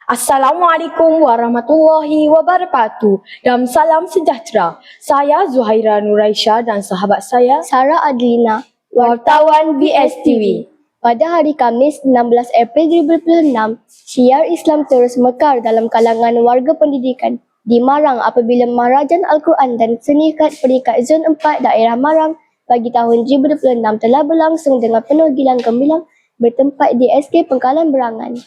Assalamualaikum warahmatullahi wabarakatuh dan salam sejahtera. Saya Zuhaira Nuraisha dan sahabat saya Sarah Adlina, wartawan BSTV. Pada hari Khamis 16 April 2026, syiar Islam terus mekar dalam kalangan warga pendidikan di Marang apabila Maharajan Al-Quran dan Seni Perikat Zon 4 Daerah Marang bagi tahun 2026 telah berlangsung dengan penuh gilang gemilang bertempat di SK Pengkalan Berangan.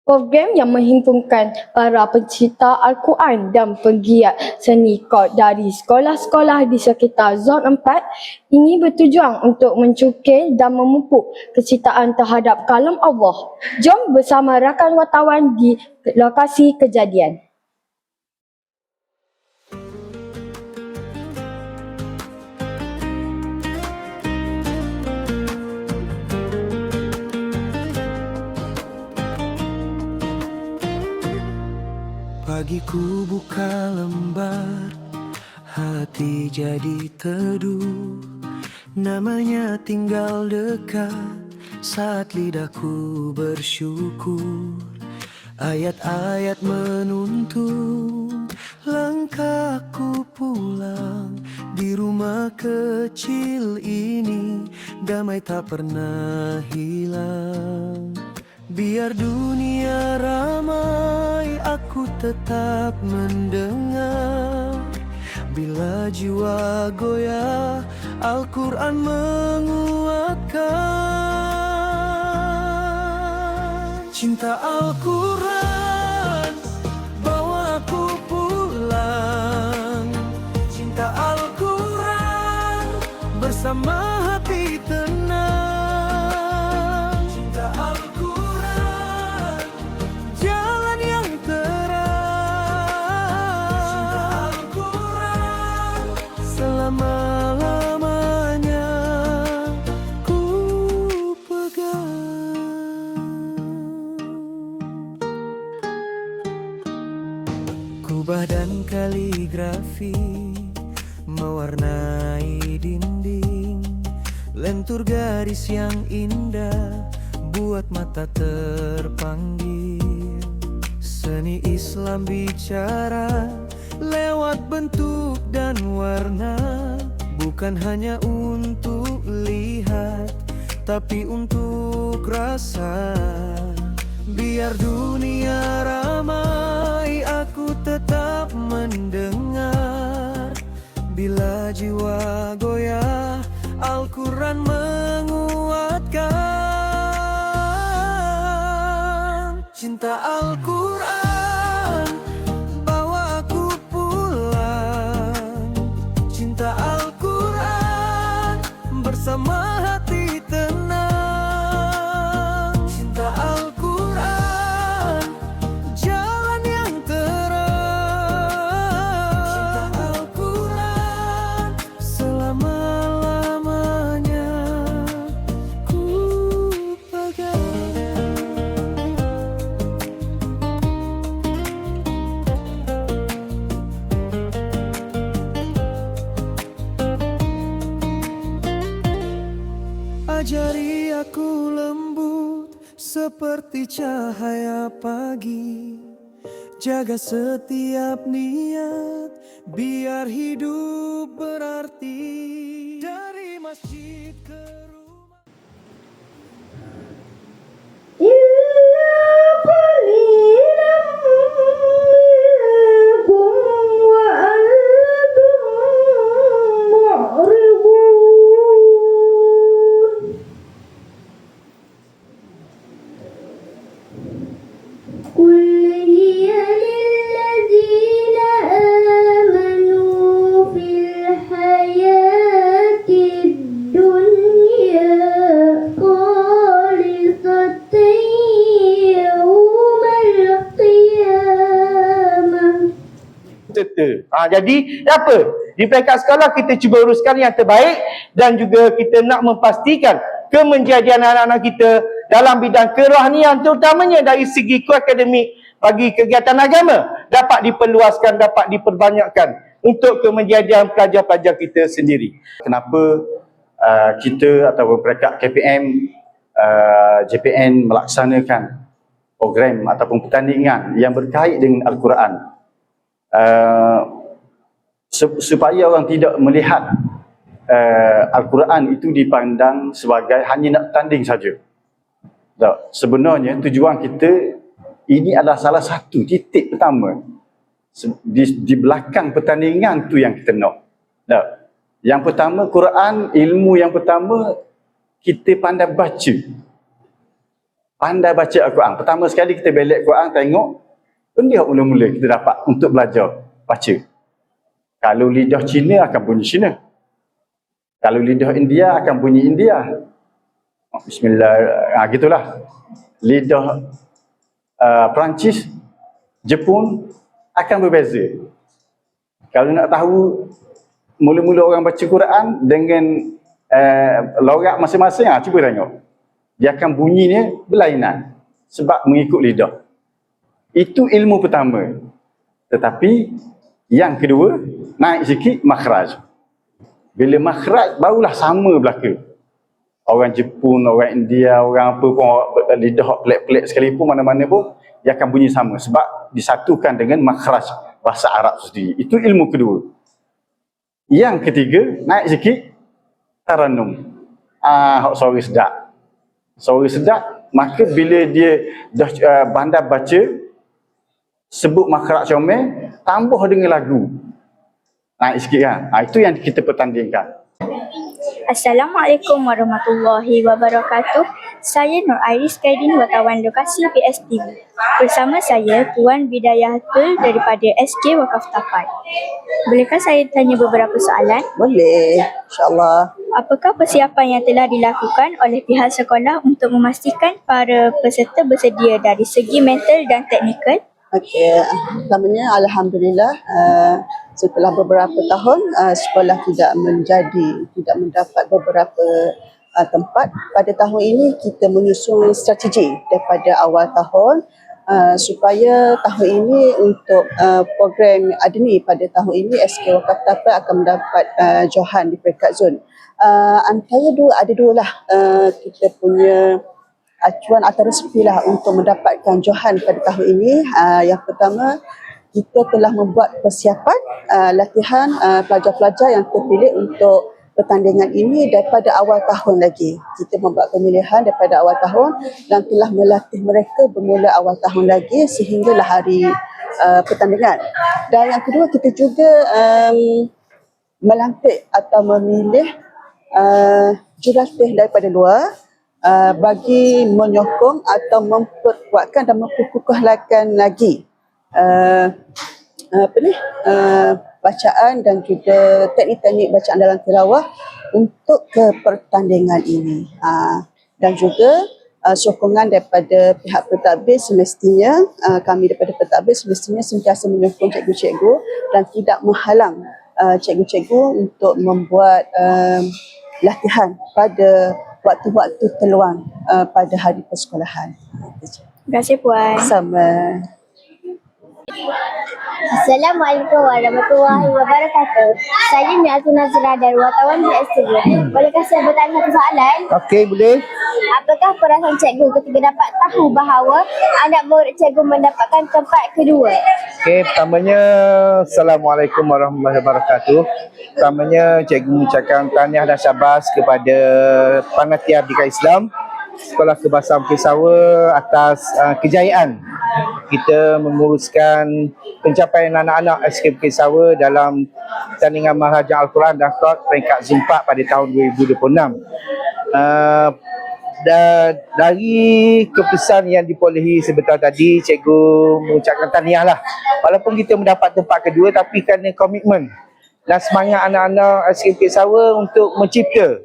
Program yang menghimpunkan para pencipta Al-Quran dan penggiat seni kod dari sekolah-sekolah di sekitar Zon 4 ini bertujuan untuk mencukir dan memupuk kecintaan terhadap kalam Allah. Jom bersama rakan wartawan di lokasi kejadian. Pagiku buka lembar, hati jadi teduh. Namanya tinggal dekat saat lidahku bersyukur. Ayat-ayat menuntun langkahku pulang. Di rumah kecil ini damai tak pernah hilang. Biar dunia ramai, aku tetap mendengar. Bila jiwa goyah, Al-Quran menguatkan. Cinta Al-Quran bawa aku pulang. Cinta Al-Quran bersama hati tenang. Selama-lamanya ku pegang. Kubah dan kaligrafi mewarnai dinding. Lentur garis yang indah buat mata terpanggil. Seni Islam bicara lewat bentuk dan warna, bukan hanya untuk lihat, tapi untuk rasa. Biar dunia ramai, aku tetap mendengar. Bila jiwa goyah, Al-Quran menguatkan. Cinta Al-Quran bersama hati tenang. Cinta Al-Quran jalan yang terang. Cinta Al-Quran selama-lamanya ku pegang. Ajari aku lembut seperti cahaya pagi. Jaga setiap niat biar hidup berarti. Dari masjid ke rumah. Jadi apa? Di peringkat sekolah kita cuba uruskan yang terbaik dan juga kita nak memastikan kemenjadian anak-anak kita dalam bidang kerohanian, terutamanya dari segi akademik bagi kegiatan agama dapat diperluaskan, dapat diperbanyakkan untuk kemenjadian pelajar-pelajar kita sendiri. Kenapa kita ataupun peringkat KPM JPN melaksanakan program ataupun pertandingan yang berkait dengan Al-Quran. Supaya orang tidak melihat Al-Quran itu dipandang sebagai hanya nak tanding saja. Tak. Sebenarnya tujuan kita ini adalah salah satu titik pertama. Di belakang pertandingan tu yang kita nak. Tak. Yang pertama Quran, ilmu yang pertama kita pandai baca. Pandai baca Al-Quran. Pertama sekali kita belek Quran, tengok benda mula-mula kita dapat untuk belajar baca. Kalau lidah Cina akan bunyi Cina. Kalau lidah India akan bunyi India. Bismillah, gitulah. Lidah Perancis, Jepun akan berbeza. Kalau nak tahu mula-mula orang baca Quran dengan logat masing-masing, cuba tengok. Dia akan bunyinya berlainan sebab mengikut lidah. Itu ilmu pertama. Tetapi yang kedua, naik sikit makhraj. Bila makhraj barulah sama belaka. Orang Jepun, orang India, orang apa pun lidah pelik-pelik sekalipun mana-mana pun dia akan bunyi sama sebab disatukan dengan makhraj bahasa Arab sendiri. Itu ilmu kedua. Yang ketiga, naik sikit taranum. Suara sedap. Suara sedap, maka bila dia dah bandar baca sebut makhraj comel, tambah dengan lagu. Naik sikit kan. Itu yang kita pertandingkan. Assalamualaikum warahmatullahi wabarakatuh. Saya Nur Airis Kaidin, wartawan lokasi PSTV. Bersama saya Puan Bidayatul daripada SK Wakaf Tapai. Bolehkah saya tanya beberapa soalan? Boleh, insyaAllah. Apakah persiapan yang telah dilakukan oleh pihak sekolah untuk memastikan para peserta bersedia dari segi mental dan teknikal? Okey, pertamanya Alhamdulillah setelah beberapa tahun sekolah tidak mendapat beberapa tempat. Pada tahun ini kita menyusun strategi daripada awal tahun supaya tahun ini untuk program adni pada tahun ini SK Wakaf Tapai akan mendapat johan di peringkat zon. Antara ada dua lah kita punya acuan atau resipi lah untuk mendapatkan johan pada tahun ini. Yang pertama, kita telah membuat persiapan latihan pelajar-pelajar yang terpilih untuk pertandingan ini daripada awal tahun lagi. Kita membuat pemilihan daripada awal tahun dan telah melatih mereka bermula awal tahun lagi sehinggalah hari pertandingan. Dan yang kedua, kita juga melantik atau memilih jurulatih daripada luar bagi menyokong atau memperkuatkan dan memperkukuhkan lagi bacaan dan juga teknik-teknik bacaan dalam tilawah untuk ke pertandingan ini. Dan juga sokongan daripada pihak pentadbir semestinya, kami daripada pentadbir semestinya sentiasa menyokong cikgu-cikgu dan tidak menghalang cikgu-cikgu untuk membuat latihan pada waktu-waktu terluang pada hari persekolahan. Terima kasih Puan. Sama. Assalamualaikum warahmatullahi wabarakatuh. Saya Niatul Nazira dari wartawan PSTV. Bolehkah saya bertanya satu soalan? Okey, boleh. Apakah perasaan cikgu ketika dapat tahu bahawa anak murid cikgu mendapatkan tempat kedua? Okey, pertamanya Assalamualaikum warahmatullahi wabarakatuh. Pertamanya cikgu mengucapkan tahniah dan syabas kepada Panitia Pendidikan Islam Sekolah Kebangsaan Bukit Sawa atas kejayaan kita menguruskan pencapaian anak-anak SK Bukit Sawa dalam pertandingan Maharajaah Al-Quran dan Qur'an peringkat Zon 4 pada tahun 2026. Dan dari keputusan yang diperolehi sebentar tadi, cikgu mengucapkan tahniah lah. Walaupun kita mendapat tempat kedua, tapi kerana komitmen dan semangat anak-anak SK Bukit Sawa untuk mencipta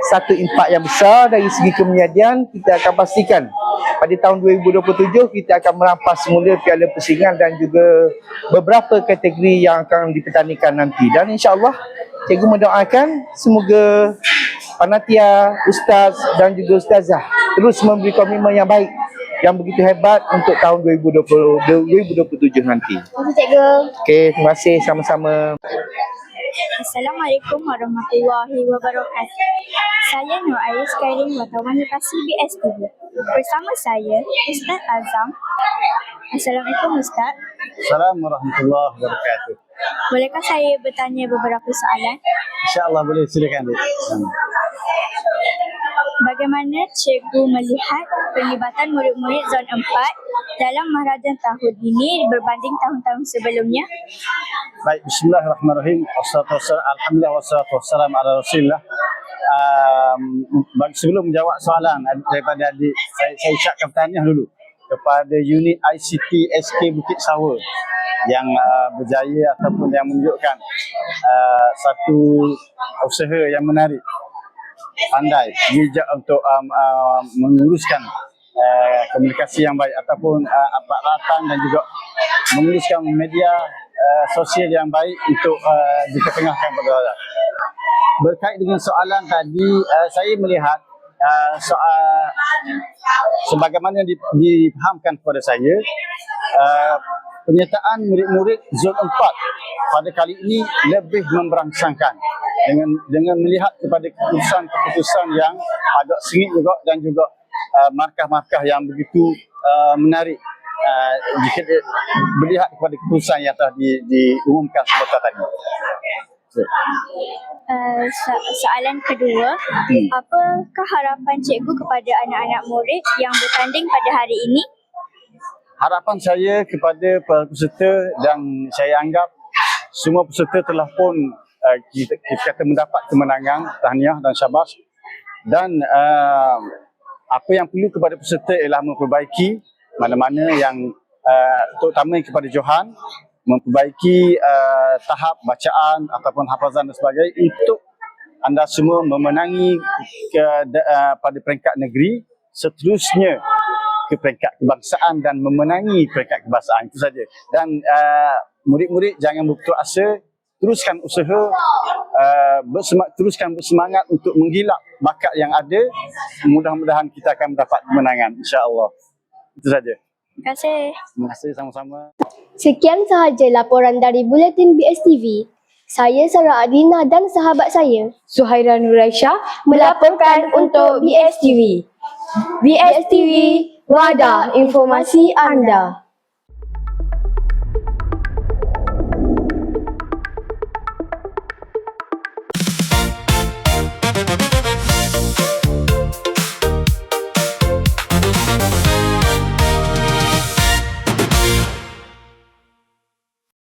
satu impak yang besar dari segi kemudian, kita akan pastikan pada tahun 2027 kita akan merampas semula Piala Pusingan dan juga beberapa kategori yang akan dipertandingkan nanti. Dan insya-Allah cikgu mendoakan semoga panitia, ustaz dan juga ustazah terus memberi komitmen yang baik yang begitu hebat untuk tahun 2027 nanti. Terima kasih cikgu. Okey, terima kasih sama-sama. Assalamualaikum warahmatullahi wabarakatuh. Saya Nur Airis Kairin, wartawan lokasi BSTV. Bersama saya, Ustaz Azam. Assalamualaikum Ustaz. Assalamualaikum warahmatullahi wabarakatuh. Bolehkah saya bertanya beberapa soalan? InsyaAllah boleh, silakan. Bagaimana cikgu melihat penglibatan murid-murid Zon 4 dalam Maharajan tahun ini berbanding tahun-tahun sebelumnya? Baik, bismillahirrahmanirrahim. Alhamdulillah wassalatu wassalamu ala Rasulillah. Sebelum menjawab soalan daripada adik, saya ucapkan tahniah dulu kepada unit ICT SK Bukit Sawa yang berjaya ataupun yang menunjukkan satu usaha yang menarik, pandai, bijak untuk menguruskan komunikasi yang baik ataupun aparatur dan juga menguruskan media sosial yang baik untuk diketengahkan pada orang. Berkait dengan soalan tadi, saya melihat soal sebagaimana difahamkan kepada saya, penyertaan murid-murid Zon 4 pada kali ini lebih memberangsangkan dengan melihat kepada keputusan yang agak sengit juga dan juga markah-markah yang begitu menarik jika melihat kepada keputusan yang telah diumumkan sebentar tadi. Soalan kedua, apakah harapan cikgu kepada anak-anak murid yang bertanding pada hari ini? Harapan saya kepada para peserta, dan saya anggap semua peserta telah pun kita kata mendapat kemenangan, tahniah dan syabas. Dan apa yang perlu kepada peserta ialah memperbaiki mana-mana yang terutama kepada Johan, memperbaiki tahap bacaan ataupun hafazan dan sebagainya untuk anda semua memenangi pada peringkat negeri, seterusnya ke peringkat kebangsaan dan memenangi peringkat kebangsaan. Itu saja. Dan murid-murid jangan berputus asa, teruskan usaha, teruskan bersemangat untuk menggilap bakat yang ada. Mudah-mudahan kita akan mendapat kemenangan, insya-Allah. Itu saja. Terima kasih. Terima kasih sama-sama. Sekian sahaja laporan dari Buletin BSTV. Saya Sarah Adina dan sahabat saya Suhaira Nuraisyah melaporkan untuk BSTV. BSTV, wadah informasi anda.